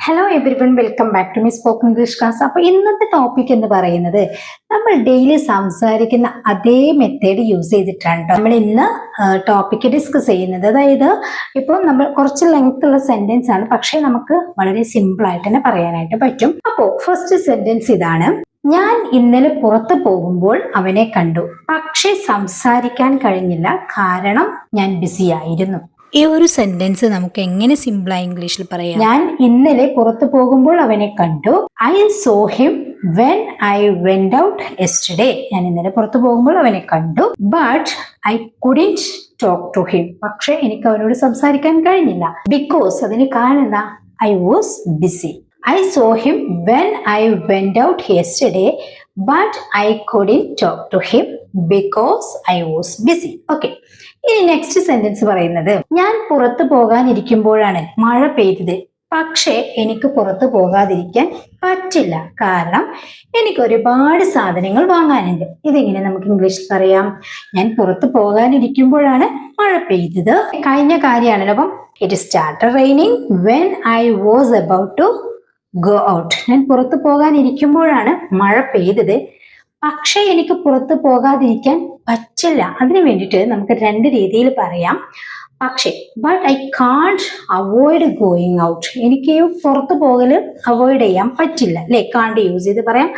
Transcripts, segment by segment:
Hello everyone, welcome back to my spoken English class. അപ്പൊ ഇന്നത്തെ topic എന്ന് പറയുന്നത് നമ്മൾ ഡെയിലി സംസാരിക്കുന്ന അതേ മെത്തേഡ് യൂസ് ചെയ്തിട്ടാണ് നമ്മൾ ഇന്ന് ടോപ്പിക് ഡിസ്കസ് ചെയ്യുന്നത്. അതായത് ഇപ്പോൾ നമ്മൾ കുറച്ച് ലെങ്ത് ഉള്ള സെന്റൻസ് ആണ്, പക്ഷേ നമുക്ക് വളരെ സിമ്പിൾ ആയിട്ട് തന്നെ പറയാനായിട്ട് പറ്റും. അപ്പോൾ ഫസ്റ്റ് സെന്റൻസ് ഇതാണ്: ഞാൻ ഇന്നലെ പുറത്തു പോകുമ്പോൾ അവനെ കണ്ടു, പക്ഷെ സംസാരിക്കാൻ കഴിഞ്ഞില്ല, കാരണം ഞാൻ ബിസി ആയിരുന്നു. ഈ ഒരു സെന്റൻസ് നമുക്ക് എങ്ങനെ സിമ്പിളായി ഇംഗ്ലീഷിൽ പറയാം? ഞാൻ ഇന്നലെ പുറത്തു പോകുമ്പോൾ അവനെ കണ്ടു. I saw him when I went out yesterday. ഞാൻ ഇന്നലെ പുറത്തു പോകുമ്പോൾ അവനെ കണ്ടു. But I couldn't talk to him. പക്ഷെ എനിക്ക് അവനോട് സംസാരിക്കാൻ കഴിഞ്ഞില്ല. ബിക്കോസ് അതിന് കാരണം എന്താ? I was busy. I saw him when I went out yesterday, but I couldn't talk to him because I was busy. Okay. ഇനി നെക്സ്റ്റ് സെന്റൻസ് പറയുന്നത്: ഞാൻ പുറത്തു പോകാനിരിക്കുമ്പോഴാണ് മഴ പെയ്തത്, പക്ഷേ എനിക്ക് പുറത്തു പോകാതിരിക്കാൻ പറ്റില്ല, കാരണം എനിക്ക് ഒരുപാട് സാധനങ്ങൾ വാങ്ങാനുണ്ട്. ഇതെങ്ങനെ നമുക്ക് ഇംഗ്ലീഷിൽ പറയാം? ഞാൻ പുറത്തു പോകാനിരിക്കുമ്പോഴാണ് മഴ പെയ്തത്. കഴിഞ്ഞ കാര്യമാണല്ലോ. അപ്പം it started raining when I was about to go out. ഞാൻ പുറത്തു പോകാനിരിക്കുമ്പോഴാണ് മഴ പെയ്തത്, പക്ഷെ എനിക്ക് പുറത്തു പോകാതിരിക്കാൻ പറ്റില്ല. അതിനു വേണ്ടിയിട്ട് നമുക്ക് രണ്ട് രീതിയിൽ പറയാം. പക്ഷേ but I can't avoid going out. എനിക്ക് പുറത്തു പോകൽ അവോയ്ഡ് ചെയ്യാൻ പറ്റില്ല, അല്ലെ? കാൺട്ട് യൂസ് ചെയ്ത് പറയാം.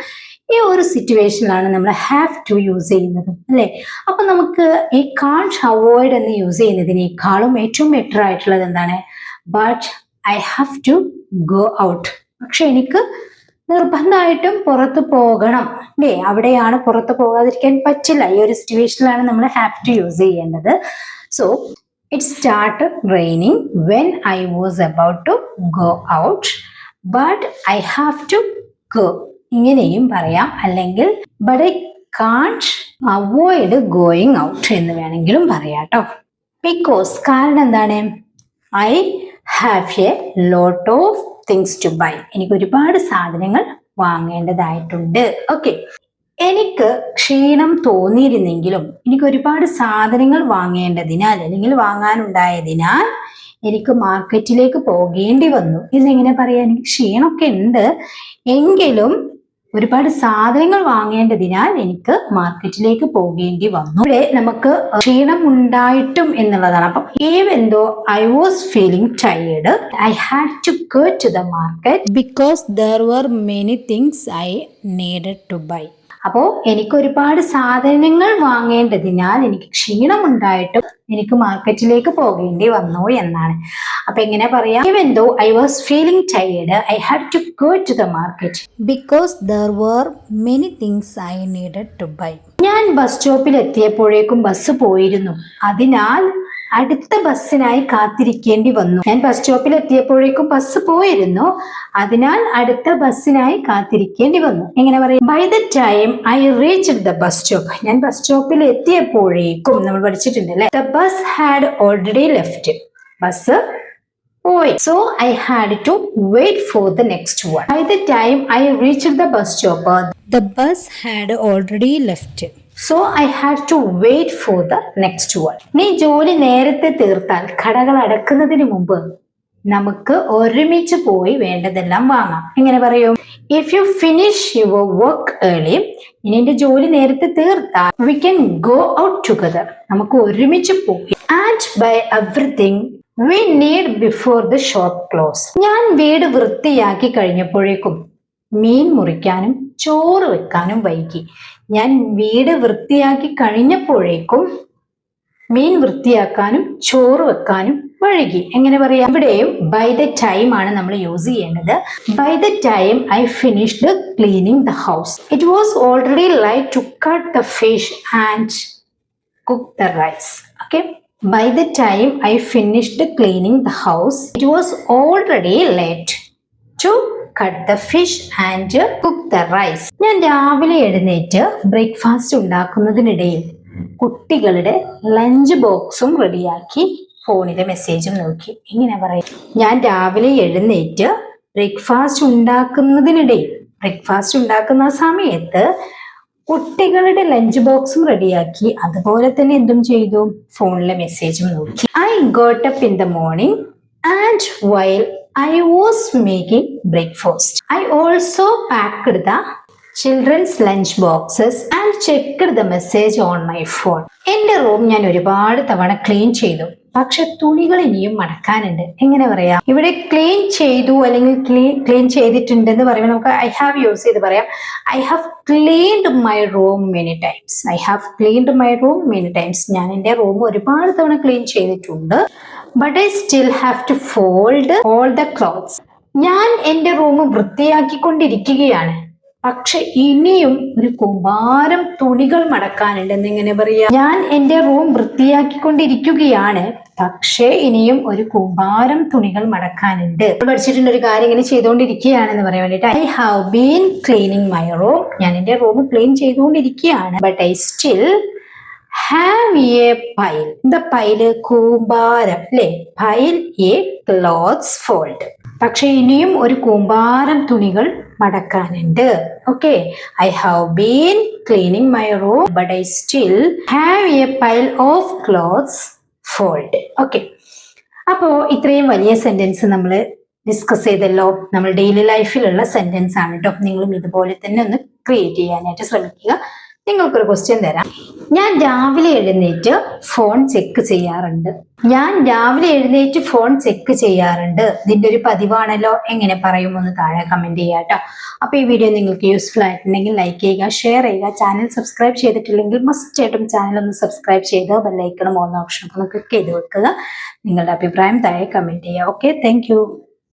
ഈ ഒരു സിറ്റുവേഷനിലാണ് നമ്മൾ ഹാവ് ടു യൂസ് ചെയ്യുന്നത്, അല്ലെ? അപ്പൊ നമുക്ക് ഈ കാൺട്ട് അവോയ്ഡ് എന്ന് യൂസ് ചെയ്യുന്നതിനേക്കാളും ഏറ്റവും ബെറ്റർ ആയിട്ടുള്ളത് എന്താണ്? But I have to go out. പക്ഷെ എനിക്ക് നിർബന്ധമായിട്ടും പുറത്തു പോകണം, അല്ലേ? അവിടെയാണ് പുറത്തു പോകാതിരിക്കാൻ പറ്റില്ല. ഈ ഒരു സിറ്റുവേഷനിലാണ് നമ്മൾ ഹാവ് ടു യൂസ് ചെയ്യേണ്ടത്. So it started raining when I was about to go out, but I have to go. ഇങ്ങനെയും പറയാം. അല്ലെങ്കിൽ but I can't avoid going out എന്ന് വേണമെങ്കിലും പറയാം കേട്ടോ. ബിക്കോസ് കാരണം എന്താണ്? I have a lot of things to buy. എനിക്ക് ഒരുപാട് സാധനങ്ങൾ വാങ്ങേണ്ടതായിട്ടുണ്ട്. ഓക്കെ. എനിക്ക് ക്ഷീണം തോന്നിയിരുന്നെങ്കിലും എനിക്ക് ഒരുപാട് സാധനങ്ങൾ വാങ്ങേണ്ടതിനാൽ അല്ലെങ്കിൽ വാങ്ങാനുണ്ടായതിനാൽ എനിക്ക് മാർക്കറ്റിലേക്ക് പോകേണ്ടി വന്നു. ഇതെങ്ങനെ പറയാം? എനിക്ക് ക്ഷീണമൊക്കെ ഉണ്ട്, എങ്കിലും ഒരുപാട് സാധനങ്ങൾ വാങ്ങേണ്ടതിനാൽ എനിക്ക് മാർക്കറ്റിലേക്ക് പോകേണ്ടി വന്നു. ഇവിടെ നമുക്ക് ക്ഷീണം ഉണ്ടായിട്ടും എന്നുള്ളതാണ്. അപ്പം even though I was feeling tired, I had to go to the market because there were many things I needed to buy. അപ്പോൾ എനിക്ക് ഒരുപാട് സാധനങ്ങൾ വാങ്ങേണ്ടതിനാൽ എനിക്ക് ക്ഷീണമുണ്ടായിട്ടും എനിക്ക് മാർക്കറ്റിലേക്ക് പോകേണ്ടി വന്നു എന്നാണ്. അപ്പൊ എങ്ങനെ പറയാം? Even though I was feeling tired, I had to go to the market because there were many things I needed to buy. ഞാൻ ബസ് സ്റ്റോപ്പിൽ എത്തിയപ്പോഴേക്കും ബസ് പോയിരുന്നു, അതിനാൽ അടുത്ത ബസ്സിനായി കാത്തിരിക്കേണ്ടി വന്നു. ഞാൻ ബസ് സ്റ്റോപ്പിൽ എത്തിയപ്പോഴേക്കും ബസ് പോയിരുന്നു, അതിനാൽ അടുത്ത ബസ്സിനായി കാത്തിരിക്കേണ്ടി വന്നു. എങ്ങനെ പറയും? By the time I reached the bus stop. ഞാൻ ബസ് സ്റ്റോപ്പിൽ എത്തിയപ്പോഴേക്കും, നമ്മൾ പഠിച്ചിട്ടുണ്ട് അല്ലെ, the bus had already left. Bus പോയി. So I had to wait for the next one. By the time I reached the bus stop, the bus had already left. So I had to wait for the next one. നീ ജോലി നേരത്തെ തീർത്താൽ കടകൾ അടക്കുന്നതിന് മുമ്പ് നമുക്ക് ഒരുമിച്ച് പോയി വേണ്ടതെല്ലാം വാങ്ങാം. എങ്ങനെ പറയും? If you finish your work early. ഇനി എന്റെ ജോലി നേരത്തെ തീർത്താൽ we can go out together. നമുക്ക് ഒരുമിച്ച് പോയി and buy everything we need before the shop close. ഞാൻ വീട് വൃത്തിയാക്കി കഴിഞ്ഞപ്പോഴേക്കും മീൻ മുറിക്കാനും ചോറ് വെക്കാനും വൈകി. ഞാൻ വീട് വൃത്തിയാക്കി കഴിഞ്ഞപ്പോഴേക്കും മീൻ വൃത്തിയാക്കാനും ചോറ് വെക്കാനും വൈകി. എങ്ങനെ പറയാം? ഇവിടെയും ബൈ ദ ടൈം ആണ് നമ്മൾ യൂസ് ചെയ്യേണ്ടത്. By the time I finished cleaning the house, it was already light to cut the fish and cook the rice. Okay. By the time I finished cleaning the house, it was already late to cut the fish and cook the rice. ഞാൻ രാവിലെ എഴുന്നേറ്റ് breakfast ഉണ്ടാക്കുന്നതിനിടയിൽ കുട്ടികളുടെ lunch ബോക്സും റെഡിയാക്കി ഫോണിലെ മെസ്സേജും നോക്കി. ഇങ്ങനെ പറയും: ഞാൻ രാവിലെ എഴുന്നേറ്റ് ബ്രേക്ക്ഫാസ്റ്റ് ഉണ്ടാക്കുന്നതിനിടയിൽ, ബ്രേക്ക്ഫാസ്റ്റ് ഉണ്ടാക്കുന്ന സമയത്ത് കുട്ടികളുടെ ലഞ്ച് ബോക്സും റെഡിയാക്കി, അതുപോലെ തന്നെ എന്തും ചെയ്തു? ഫോണിലെ മെസ്സേജും നോക്കി. I got up in the morning and while I was making breakfast. I also packed the children's lunch boxes and checked the message on my phone. എന്റെ റൂം ഞാൻ ഒരുപാട് തവണ ക്ലീൻ ചെയ്തു, പക്ഷെ തുണികൾ ഇനിയും മടക്കാനുണ്ട്. എങ്ങനെ പറയാം? ഇവിടെ ക്ലീൻ ചെയ്തു അല്ലെങ്കിൽ ക്ലീൻ ചെയ്തിട്ടുണ്ടെന്ന് പറയുമ്പോൾ നമുക്ക് ഐ ഹാവ് യൂസ് ചെയ്ത് പറയാം. I have cleaned my room many times. I have cleaned my room many times. ഞാൻ എൻ്റെ റൂം ഒരുപാട് തവണ ക്ലീൻ ചെയ്തിട്ടുണ്ട്. But I still have to fold all the clothes. ഞാൻ എൻ്റെ റൂം വൃത്തിയാക്കിക്കൊണ്ടിരിക്കുകയാണ്, പക്ഷെ ഇനിയും ഒരു കൂമ്പാരം തുണികൾ മടക്കാനുണ്ട്. എന്നിങ്ങനെ പറയാ, ഞാൻ എൻ്റെ റൂം വൃത്തിയാക്കിക്കൊണ്ടിരിക്കുകയാണ്, പക്ഷേ ഇനിയും ഒരു കൂമ്പാരം തുണികൾ മടക്കാനുണ്ട്. പഠിച്ചിട്ടുണ്ട് ഒരു കാര്യം ഇങ്ങനെ ചെയ്തുകൊണ്ടിരിക്കുകയാണെന്ന് പറയാൻ വേണ്ടിട്ട്. I have been cleaning my room. ഞാൻ എൻ്റെ റൂം ക്ലീൻ ചെയ്തുകൊണ്ടിരിക്കുകയാണ്. But I still have a pile. എന്താ പൈല്? കൂമ്പാരം അല്ലെ? Pile a clothes fold. പക്ഷെ ഇനിയും ഒരു കൂമ്പാരം തുണികൾ മടക്കാനുണ്ട്. Okay, I have been cleaning my room but I still have a pile of clothes fold. Okay, അപ്പോ ഇത്രയും വലിയ സെന്റൻസ് നമ്മൾ ഡിസ്കസ് ചെയ്തല്ലോ. നമ്മൾ ഡെയിലി ലൈഫിലുള്ള സെന്റൻസ് ആണ് കേട്ടോ. നിങ്ങളും ഇതുപോലെ തന്നെ ഒന്ന് ക്രിയേറ്റ് ചെയ്യാനായിട്ട് ശ്രമിക്കുക. നിങ്ങൾക്കൊരു ക്വസ്റ്റ്യൻ തരാം. ഞാൻ രാവിലെ എഴുന്നേറ്റ് ഫോൺ ചെക്ക് ചെയ്യാറുണ്ട്. ഞാൻ രാവിലെ എഴുന്നേറ്റ് ഫോൺ ചെക്ക് ചെയ്യാറുണ്ട്. ഇതിന്റെ ഒരു പതിവാണല്ലോ. എങ്ങനെ പറയുമെന്ന് താഴെ കമന്റ് ചെയ്യുക കേട്ടോ. അപ്പൊ ഈ വീഡിയോ നിങ്ങൾക്ക് യൂസ്ഫുൾ ആയിട്ടുണ്ടെങ്കിൽ ലൈക്ക് ചെയ്യുക, ഷെയർ ചെയ്യുക. ചാനൽ സബ്സ്ക്രൈബ് ചെയ്തിട്ടില്ലെങ്കിൽ മസ്റ്റ് ആയിട്ടും ചാനൽ ഒന്ന് സബ്സ്ക്രൈബ് ചെയ്ത് ബെല്ലൈക്കണം ഓൺ ഓപ്ഷൻ ഒന്ന് ക്ലിക്ക് ചെയ്ത് വെക്കുക. നിങ്ങളുടെ അഭിപ്രായം താഴെ കമന്റ് ചെയ്യുക. Okay, thank you.